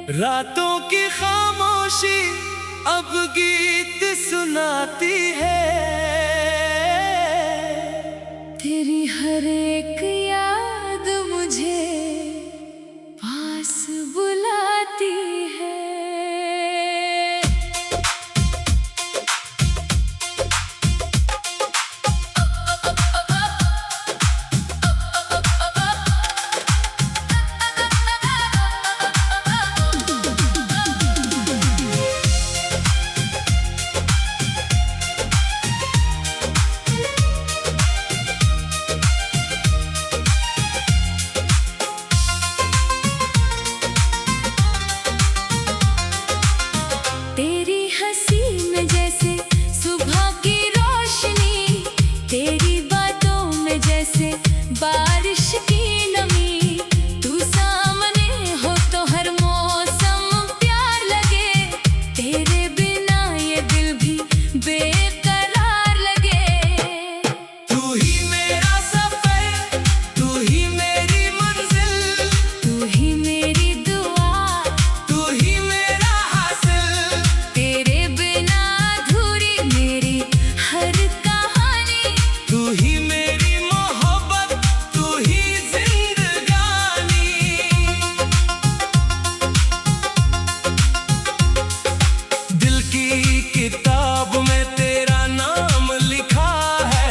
रातों की खामोशी अब गीत सुनाती है। तेरी हर एक याद मुझे पास बुलाती है। तेरी हंसी में जैसे सुबह की रोशनी, तेरी बातों में जैसे बारिश की नमी। तू सामने हो तो हर मौसम प्यार लगे, तेरे बिना ये दिल भी बेकरार लगे। तू ही मेरा सफर, तू ही मेरी मंजिल, तू ही मेरी दुआ, तू ही मेरा हासिल। तेरे बिना अधूरी मेरी हर कहानी। तू ही मेरी मोहब्बत, तू ही जिंदगानी। दिल की किताब में तेरा नाम लिखा है,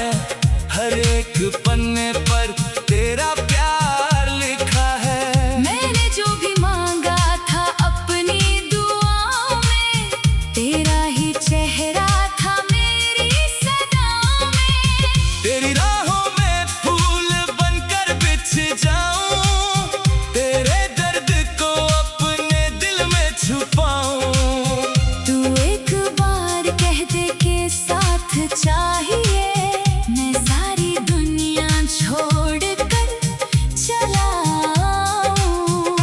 हर एक पन्ने पर तेरा प्यार लिखा है। मैंने जो भी मांगा था अपनी दुआओं में, तेरा ही चेहरा था मेरी सदाओं में। तेरी राहों में फूल बनकर बिछ जाऊं, तेरे दर्द को अपने दिल में छुपाऊं। तू एक बार कह दे के साथ चाहिए, मैं सारी दुनिया छोड़ कर चला आऊं।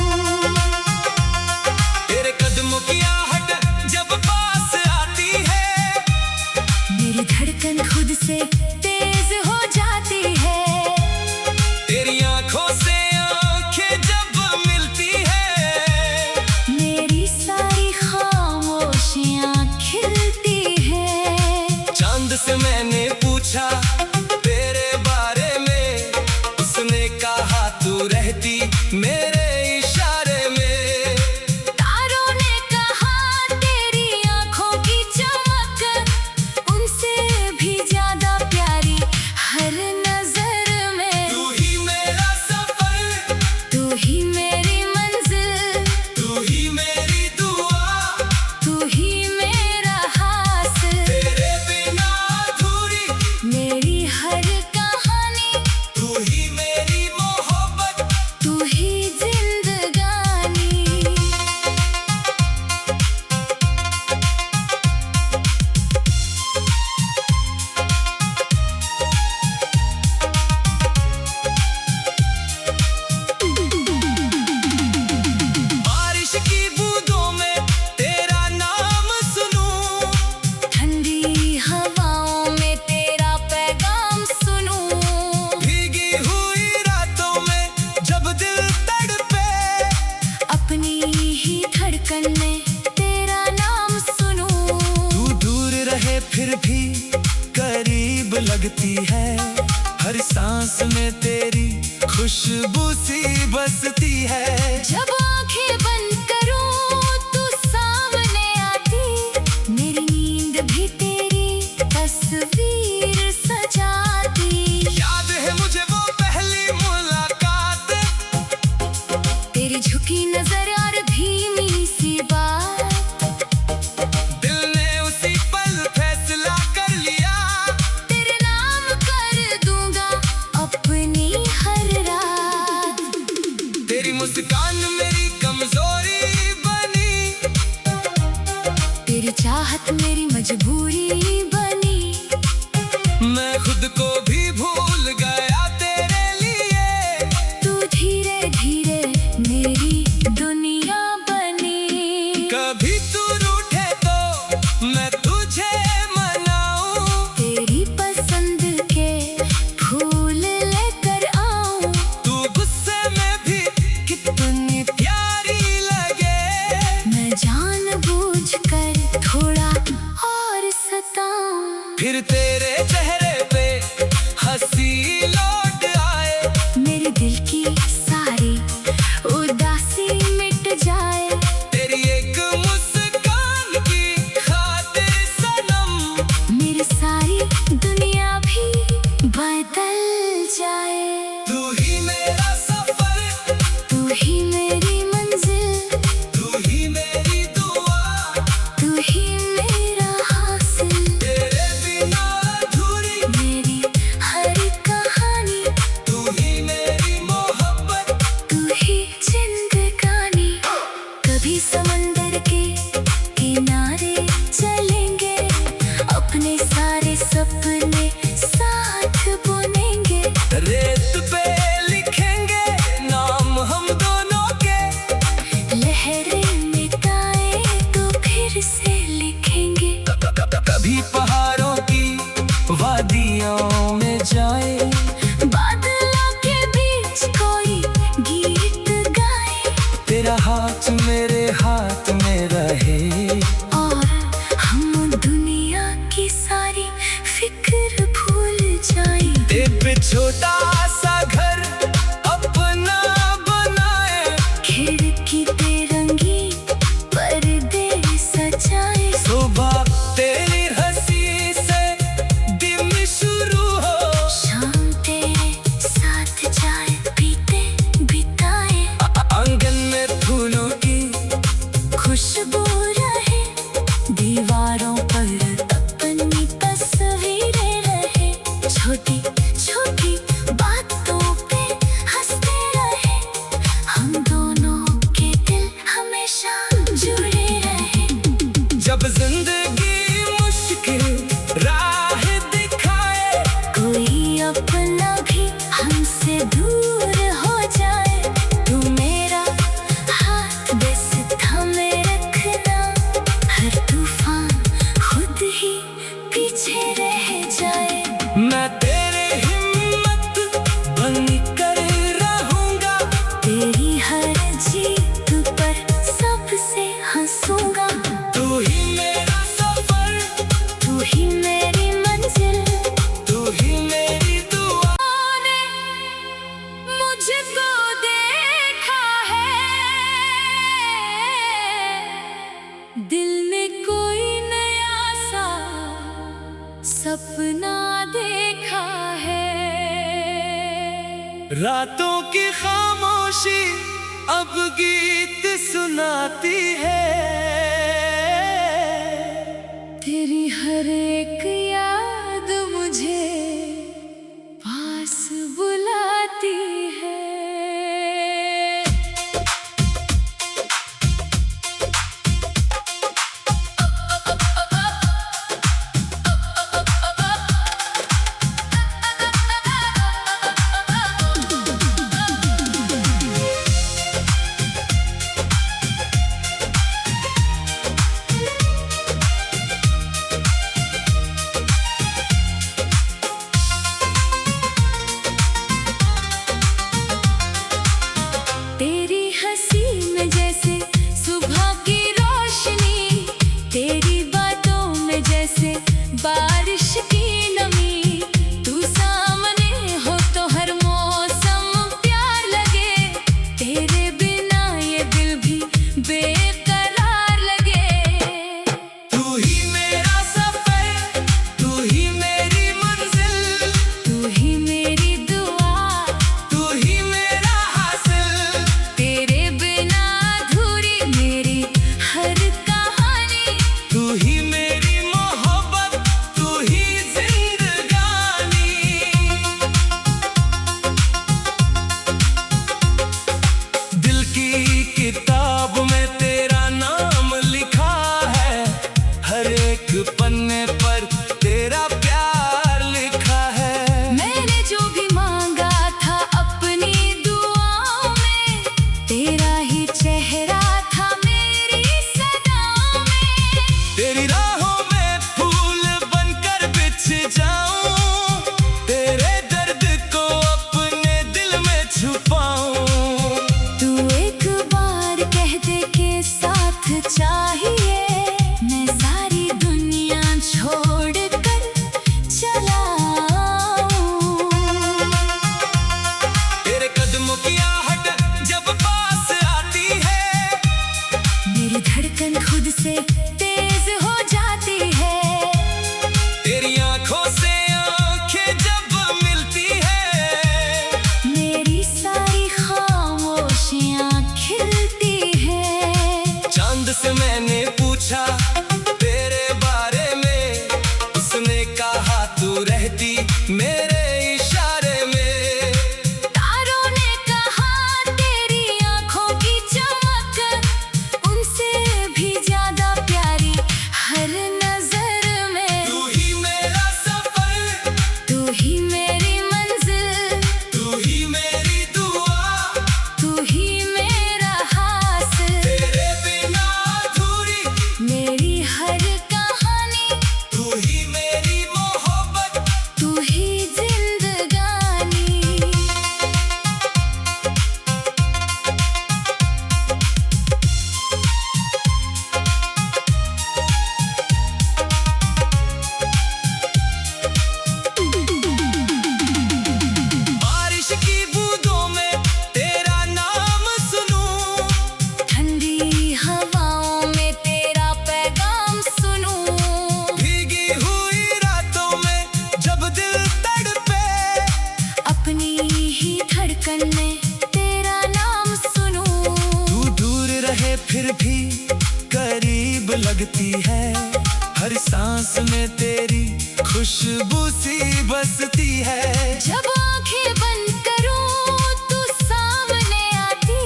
तेरे कदमों की आहट जब पास आती है, मेरी धड़कन खुद से तेज हो जाती है। तेरी आंखों से आंखें जब मिलती है, मेरी सारी खामोशियां खिलती है। चांद से मैंने पूछा तेरे बारे में, उसने कहा तू रहती मेरे इशारे में। तारों ने कहा तेरी आंखों की चमक उनसे भी ज्यादा प्यारी हर नजर में। तू ही मेरा सफर, तू ही मेरी मंजिल, तू ही मेरी दुआ, तू ही मेरा हासिल। तेरे बिना अधूरी मेरी हर कहानी, तू ही मेरी मोहब्बत। तू ही जिंदगानी। बारिश की बूंदों में तेरा नाम सुनूं, ठंडी हवाओं में तेरा पैगाम सुनूं। भीगी हुई रातों में जब दिल तड़पे, अपनी ही धड़कन में तेरा नाम सुनूं। तू दूर रहे फिर भी करीब लगती है, हर सांस में तेरी खुशबू सी बसती है। जब आंखें बंद करूं तू सामने आती, मेरी नींद भी तेरी तस्वीर सजाती। याद है मुझे वो पहली मुलाकात, तेरी झुकी नजर और धीमी सी बात, दिल ने उसी पल फैसला कर लिया। तेरे नाम कर दूंगा अपनी हर रात। तेरी मुस्कान मेरी कमजोरी बनी, तेरी चाहत मेरी मजबूरी बनी। मैं खुद को भी भूल गया तेरे लिए। तू धीरे धीरे मेरी दुनिया बनी। कभी तू रूठे तो मैं तुझे मनाऊं, तेरी पसंद के फूल लेकर आऊं। तू गुस्से में भी कितनी प्यारी लगे। समंदर के किनारे चलेंगे, अपने सारे सपने साथ बुनेंगे। रेत पे लिखेंगे नाम हम दोनों के, लहरें मिटाए तो फिर से लिखेंगे। कभी पहाड़ों की वादियों में जाए, बादलों के बीच कोई गीत गाए, तेरा हाथ मेरे हाथ में रहे, और हम दुनिया की सारी फिक्र भूल जाए। तेरे पे छोटा सा घर अपना बनाए, खिड़की तिरंगी पर्दे सजाए। सुबह तेरी हंसी से दिन शुरू हो, शाम तेरे साथ चाय पीते बिताए। आंगन में फूलों की खुशबू रहे, दीवारों पर अपनी तस्वीरें रहे, छोटी छोटी बातों पे हंसते रहे, हम दोनों के दिल हमेशा जुड़े रहे। जब जिंदगी मुश्किल राह दिखाए, कोई अपना भी हमसे दूर हो जाए, तू मेरा हाथ बस थामे रखना, हर तूफान खुद ही पीछे रह जाए। मैं तेरे हिम्मत बनकर रहूंगा, तेरी हर जीत पर सबसे हंसूंगा। तू ही मेरा सफर, तू ही मेरी मंजिल, तू ही मेरी दुआ। ने मुझको देखा है, दिल में कोई नया सा सपना देखा है। रातों की खामोशी अब गीत सुनाती है, तेरी हर एक याद मुझे पास बुलाती है। तेरी हंसी में जैसे सुबह की रोशनी, तेरी बातों में जैसे बारिश की नमी, तू सामने हो तो हर मौसम प्यार लगे, तेरे बिना ये दिल भी बेकरार लगे। तू ही मेरा सफर, तू ही मेरी मंजिल, तू ही मेरी दुआ, तू ही मेरा हासिल, तेरे बिना अधूरी मेरी हर कहानी। तू ही मेरी मोहब्बत, तू ही जिंदगानी। दिल की किताब में तेरा नाम लिखा है, हर एक पन्ने पर तेरा प्यार लिखा है। मैंने जो भी मांगा था अपनी दुआओं में, तेरा ही चेहरा था मेरी सदाओं में। तेरी राहों में फूल बनकर बिछ जाऊं, तेरे दर्द को अपने दिल में छुपाऊं। तू एक बार कह दे कि फिर भी करीब लगती है। हर सांस में तेरी खुशबू सी बसती है। जब आंखें बंद करूं तू सामने आती,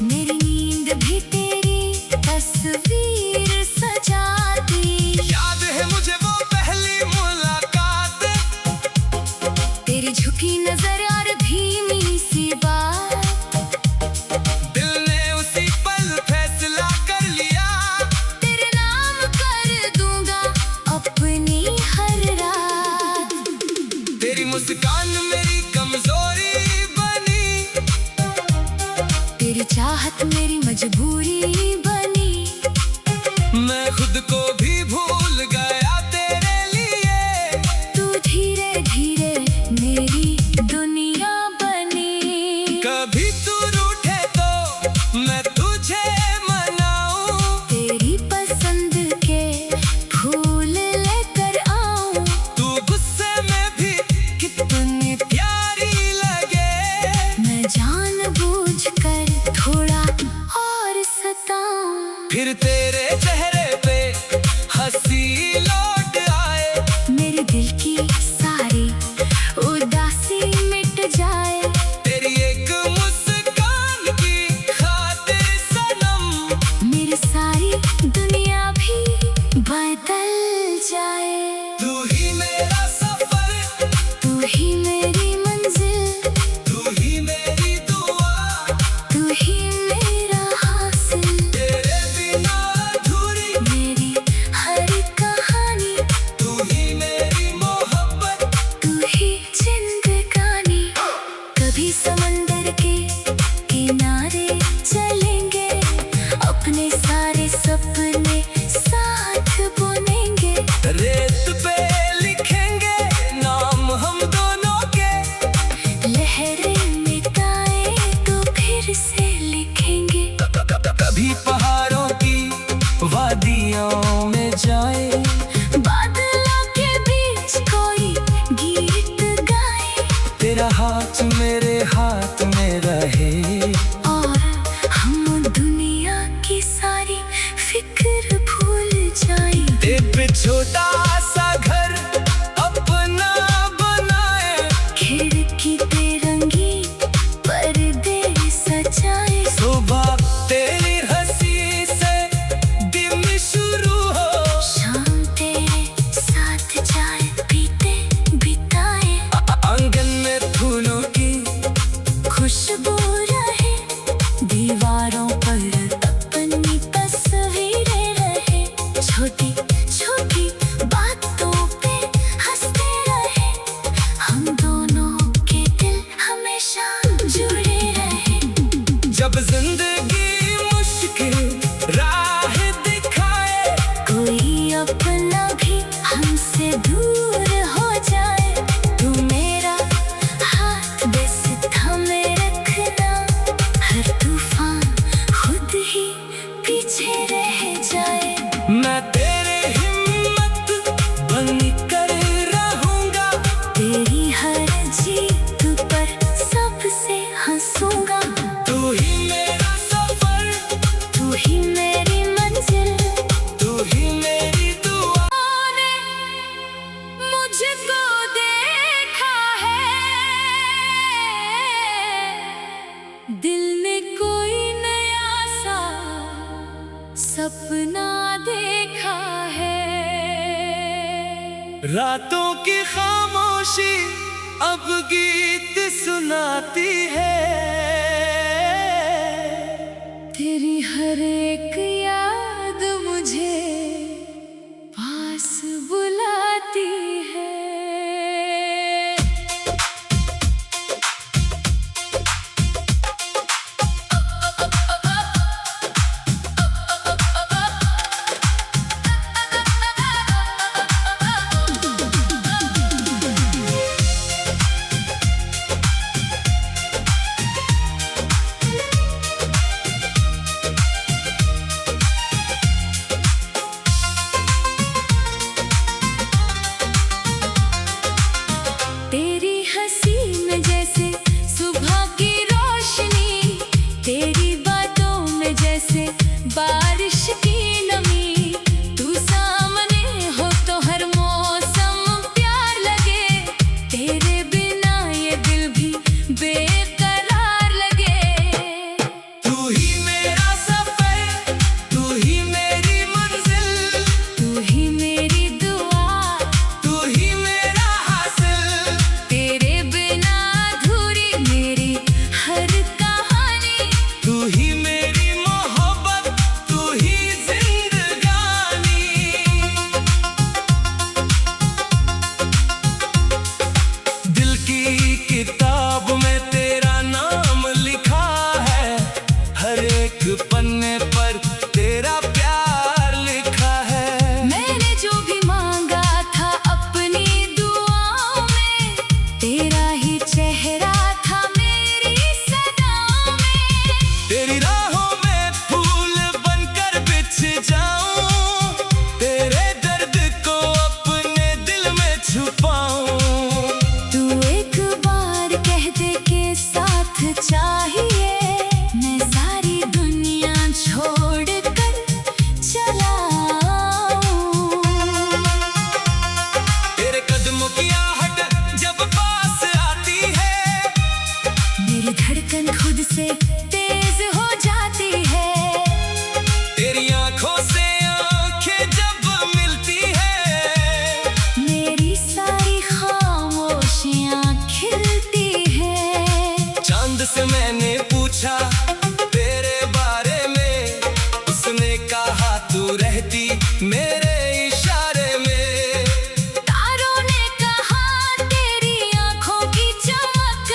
मेरी नींद भी तेरी तस्वीर सजाती। याद है मुझे वो पहली मुलाकात, तेरी झुकी नजर और धीमी सी बात, दिल ने उसी पल फैसला कर लिया। तेरे नाम कर दूंगा अपनी हर रात। तेरी मुस्कान मेरी कमजोरी बनी, तेरी चाहत मेरी मजबूरी बनी। मैं खुद को भी भूल गया तेरे लिए। तू धीरे धीरे मेरी दुनिया बनी। कभी तू रूठे तो मैं तुझे मनाऊं, तेरी पसंद के फूल लेकर आऊं। तू गुस्से में भी कितनी प्यारी लगे। मैं जानबूझकर थोड़ा और सताऊं। फिर तेरे चेहरे पे हंसी लौट आए, मेरे दिल की सारी उदासी मिट जाए। तेरी एक मुस्कान की खातिर सनम मेरी सारी दुनिया भी बदल जाए। तू ही मेरा सफर, तू ही मेरी मंजिल, तू ही मेरी दुआ, तू ही मेरा हासिल। तेरे बिना अधूरी मेरी हर कहानी, तू ही मेरी मोहब्बत। तू ही जिंदगानी। कभी समंदर के किनारे चलेंगे, अपने सारे सपने साथ बुनेंगे। रेत पे लिखेंगे नाम हम दोनों के, लहरें मिटाए तो फिर से लिखेंगे। कभी पहाड़ों की वादियों में जाए, बादलों के बीच कोई गीत गाए, तेरा हाथ मेरे हाथ में रहे। और हम दुनिया की सारी फिक्र भूल जाएं। तेरे पे छोटा सा घर अपना बनाए, खिड़की पे रंगी पर्दे सजाए। सुबह तेरी हंसी से दिन शुरू हो, शाम तेरे साथ चाय पीते बिताए। आंगन में फूलों की खुशबू रहे, दीवारों पर अपनी तस्वीरें रहे। छोटी छोटी बातों पे हंसते रहे, हम दोनों के दिल हमेशा जुड़े रहे। जब जिंदगी मुश्किल राह दिखाए, कोई अपना भी हमसे दूर हो जाए, तू मेरा हाथ बस थामे रखना। हर तूफान खुद ही पीछे रह जाए। मैं तेरे हिम्मत बनकर रहूंगा, तेरी हर जीत पर सबसे हंसूंगा। तू ही मेरा सफर, तू ही मेरी मंजिल, तू ही मेरी दुआ। ने मुझको देखा है, दिल ने कोई नया सा सपना देखा है। रातों की खामोशी अब गीत सुनाती है। तेरी हर एक याद मुझे पास बुलाती है। बारिश की नमी, तू सामने हो तो हर मौसम प्यार लगे। तेरे बिना ये दिल भी बेकरार लगे। तू ही मेरा सफर, तू ही मेरी मंजिल, तू ही मेरी दुआ, तू ही मेरा हासिल। तेरे बिना अधूरी मेरी हर कहानी। तू ही मेरी मोहब्बत, तू ही जिंदगानी। दिल की किताब में तेरा नाम लिखा है, हर एक पन्ने पर तेरा प्यार लिखा है। मैंने जो भी मांगा था अपनी दुआओं में, तेरा ही चेहरा था मेरी सदाओं में। तेरी राहों में फूल बनकर बिछ जाऊं, तेरे दर्द को अपने दिल में छुपाऊं। तू एक बार कह दे के साथ चाहिए, मैं सारी दुनिया छोड़ कर चला आऊं। तेरे कदमों की आहट जब पास आती है, मेरी धड़कन खुद से तेज हो जाती है। तेरी आंखों से आंखें जब मिलती है, मेरी सारी खामोशियां खिलती है। चांद से मैंने पूछा तेरे बारे में, उसने कहा तू रहती मेरे इशारे में। तारों ने कहा तेरी आंखों की चमक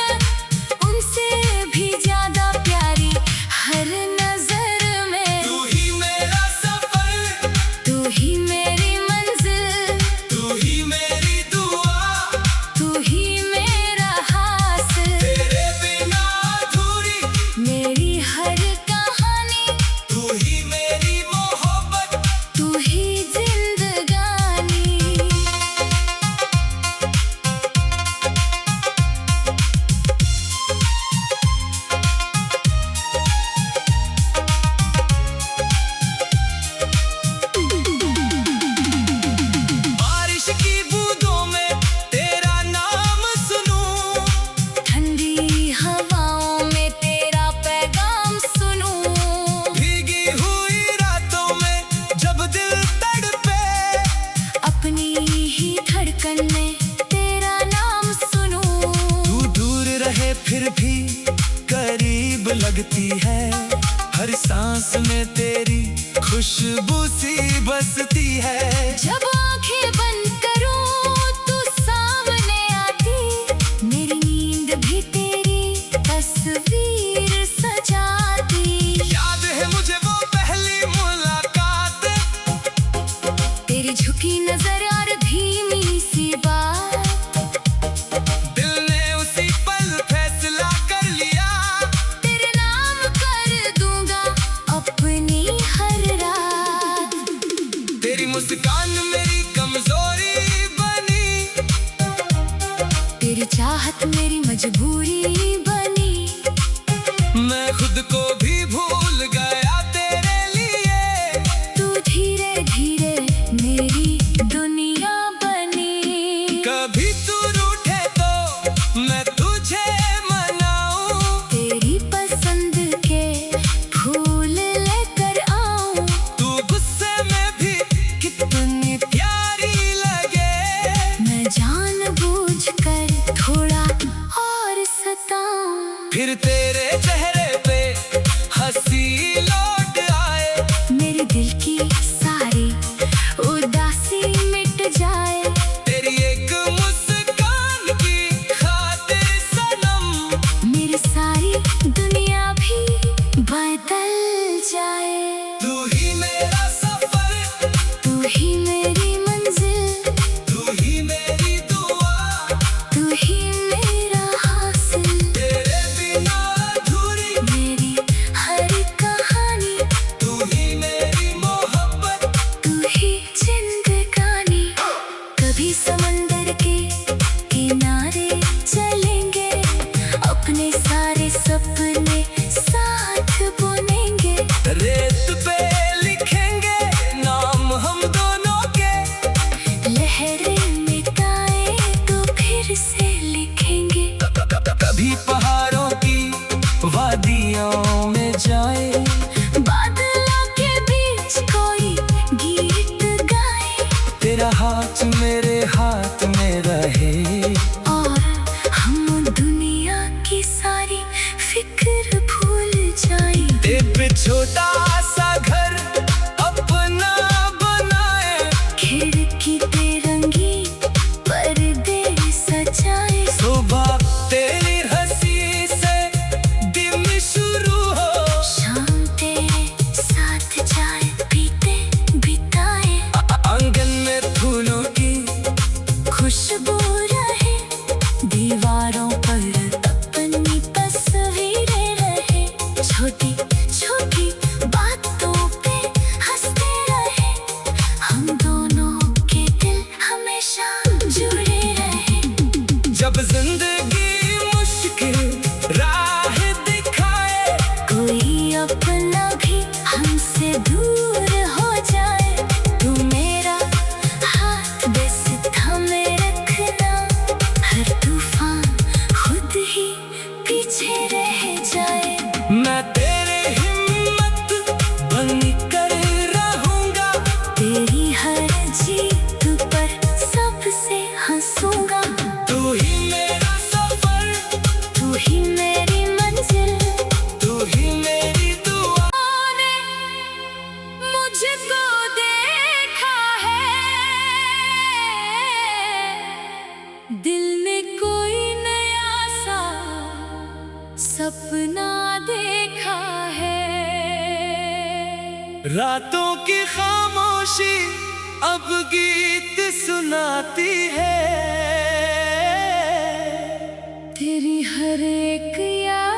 उनसे भी ज्यादा प्यारी हर नजर में। तू ही मेरा सफर, तू ही मेरी मंजिल, तू ही मेरी दुआ, तू ही मेरा हासिल। तेरे बिना अधूरी मेरी हर कहानी, तू ही मेरी मोहब्बत, तू ही जिंदगानी। बारिश की बूंदों में तेरा नाम सुनूं, ठंडी हवाओं में तेरा पैगाम सुनूं। भीगी हुई रातों में जब दिल तड़पे, अपनी ही धड़कन में तेरा नाम सुनूं। तू दूर रहे फिर भी करीब लगती है, हर सांस में तेरी खुशबू सी बसती है। जब आंखें बंद करूं तू सामने आती, मेरी नींद भी तेरी तस्वीर सजाती। याद है मुझे वो पहली मुलाकात, तेरी झुकी नजर और धीमी सी बात, दिल ने उसी पल फैसला कर लिया। तेरे नाम कर दूंगा अपनी हर रात। तेरी मुस्कान मेरी रातों की खामोशी अब गीत सुनाती है। तेरी हर एक याद